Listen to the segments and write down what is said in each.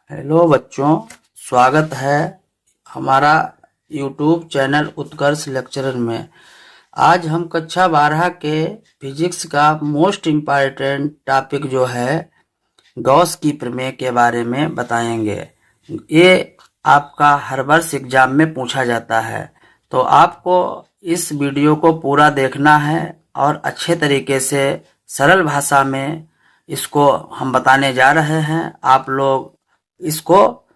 Hello बच्चों, स्वागत है हमारा यूट्यूब चैनल उत्कर्ष लेक्चरर में। आज हम कक्षा 12 के फिजिक्स का मोस्ट इम्पॉर्टेंट टॉपिक जो है गॉस की प्रमेय के बारे में बताएंगे। ये आपका हर वर्ष एग्जाम में पूछा जाता है, तो आपको इस वीडियो को पूरा देखना है और अच्छे तरीके से सरल भाषा में इसको हम बताने जा रहे हैं। आप लोग इसको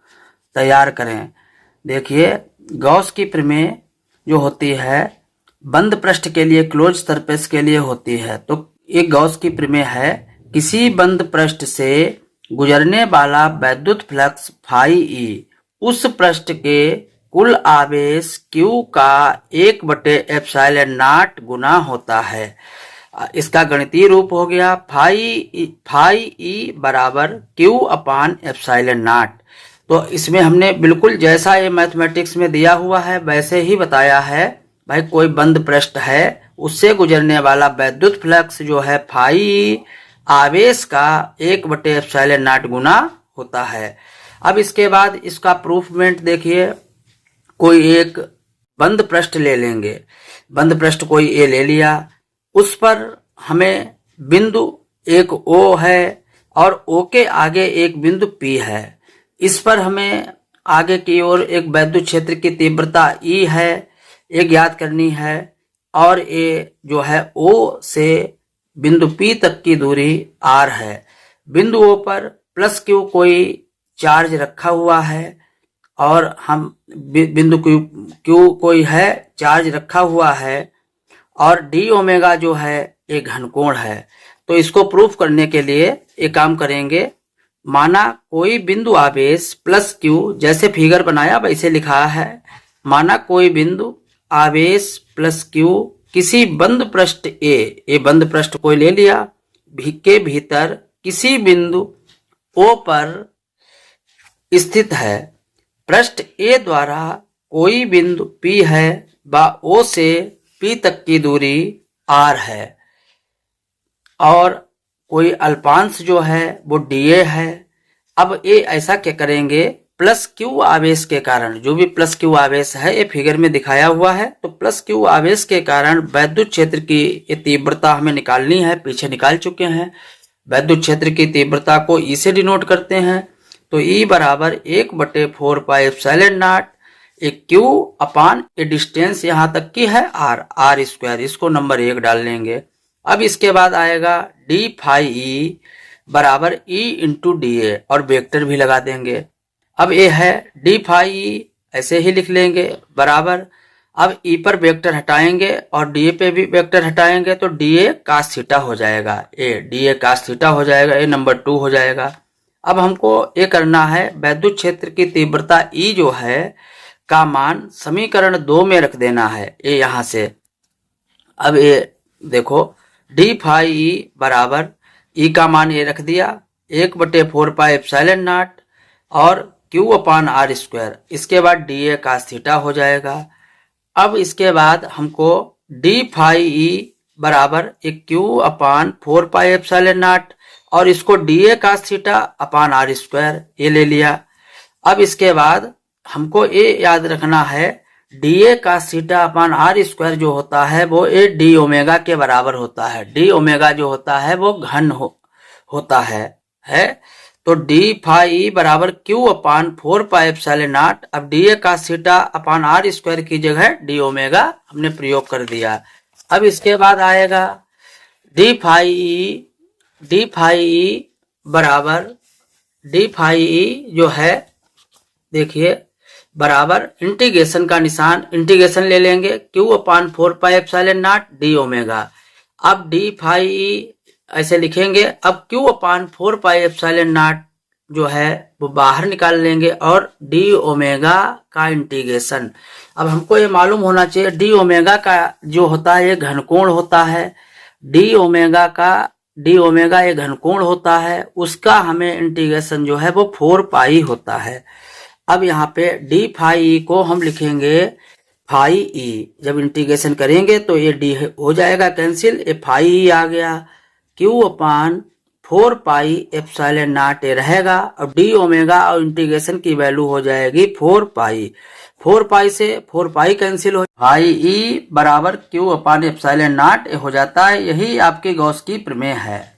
तैयार करें। देखिए, गॉस की प्रमेय जो होती है बंद पृष्ठ के लिए, क्लोज सरफेस के लिए होती है। तो एक गॉस की प्रमेय है, किसी बंद पृष्ठ से गुजरने वाला वैद्युत फ्लक्स फाई ई उस पृष्ठ के कुल आवेश Q का 1/एप्सिलॉन नॉट गुना होता है। इसका गणितीय रूप हो गया फाई ई बराबर Q/एप्सिलॉन नॉट। तो इसमें हमने बिल्कुल जैसा ये मैथमेटिक्स में दिया हुआ है वैसे ही बताया है। भाई, कोई बंद पृष्ठ है, उससे गुजरने वाला वैद्युत फ्लक्स जो है फाई आवेश का 1/एप्सिलॉन नॉट गुना होता है। अब इसके बाद इसका प्रूफमेंट देखिए। कोई एक बंद पृष्ठ ले लेंगे, बंद पृष्ठ कोई ए ले लिया, उस पर हमें बिंदु एक O है और O के आगे एक बिंदु P है। इस पर हमें आगे की ओर एक वैद्युत क्षेत्र की तीव्रता E है, एक ज्ञात करनी है, और ये जो है O से बिंदु P तक की दूरी R है। बिंदु O पर प्लस Q कोई चार्ज रखा हुआ है और हम बिंदु Q कोई है चार्ज रखा हुआ है, और डी ओमेगा जो है एक घनकोण है। तो इसको प्रूफ करने के लिए एक काम करेंगे। माना कोई बिंदु आवेश प्लस Q, जैसे फिगर बनाया वैसे लिखा है। माना कोई बिंदु आवेश प्लस Q किसी बंद पृष्ठ ए बंद पृष्ठ कोई ले लिया, के भीतर किसी बिंदु O पर स्थित है। पृष्ठ ए द्वारा कोई बिंदु P है व O से P तक की दूरी R है, और कोई अल्पांश जो है वो dA है। अब ये ऐसा क्या करेंगे, प्लस Q आवेश के कारण, जो भी प्लस Q आवेश है ये फिगर में दिखाया हुआ है, तो प्लस Q आवेश के कारण वैद्युत क्षेत्र की ये तीव्रता हमें निकालनी है। पीछे निकाल चुके हैं। वैद्युत क्षेत्र की तीव्रता को E से डिनोट करते हैं। तो E बराबर 1/4πε0 एक Q अपान ए डिस्टेंस यहाँ तक की है R स्क्वायर, इसको नंबर 1 डाल लेंगे। अब इसके बाद आएगा डी फाई ई बराबर E इंटू DA, और वेक्टर भी लगा देंगे। अब ये है डी फाई ई, ऐसे ही लिख लेंगे, बराबर। अब E पर वेक्टर हटाएंगे और DA पे भी वेक्टर हटाएंगे, तो DA cos थीटा हो जाएगा, DA cos थीटा हो जाएगा, ये नंबर 2 हो जाएगा। अब हमको ये करना है, वैद्युत क्षेत्र की तीव्रता E जो है का मान समीकरण 2 में रख देना है, ये यहाँ से। अब ये देखो, डी फाई ई बराबर E का मान ये रख दिया 1/4πε0 और Q/R²। इसके बाद DA cos थीटा हो जाएगा। अब इसके बाद हमको डी फाई ई बराबर एक Q/4πε0 और इसको DA cos θ/R² ये ले लिया। अब इसके बाद हमको ये याद रखना है, DA cos θ/R² जो होता है वो ए डी ओमेगा के बराबर होता है। डी ओमेगा जो होता है वो घन होता है। तो डी फाई ई बराबर Q/4πε0। अब DA cos θ/R² की जगह डी ओमेगा हमने प्रयोग कर दिया। अब इसके बाद आएगा डी फाई ई बराबर डी फाई ई जो है, देखिए, बराबर इंटीग्रेशन का निशान, इंटीग्रेशन ले लेंगे Q/4πε0 डी ओमेगा। अब डी फाई ई ऐसे लिखेंगे। अब Q/4πε0 जो है वो बाहर निकाल लेंगे और डी ओमेगा का इंटीग्रेशन। अब हमको ये मालूम होना चाहिए, डी ओमेगा का जो होता है ये घनकोण होता है। डी ओमेगा ये घनकोण होता है, उसका हमें इंटीग्रेशन जो है वो 4π होता है। अब यहाँ पे डी फाई ई को हम लिखेंगे फाई ई। जब इंटीग्रेशन करेंगे तो ये डी हो जाएगा कैंसिल, ये फाई ई आ गया। 4 पाई एप्सिलॉन नॉट ए रहेगा और डी ओमेगा और इंटीग्रेशन की वैल्यू हो जाएगी 4 पाई। 4 पाई से 4 पाई कैंसिल हो पाई ई बराबर Q upon epsilon not a हो जाता है। यही आपके गॉस की प्रमेय है।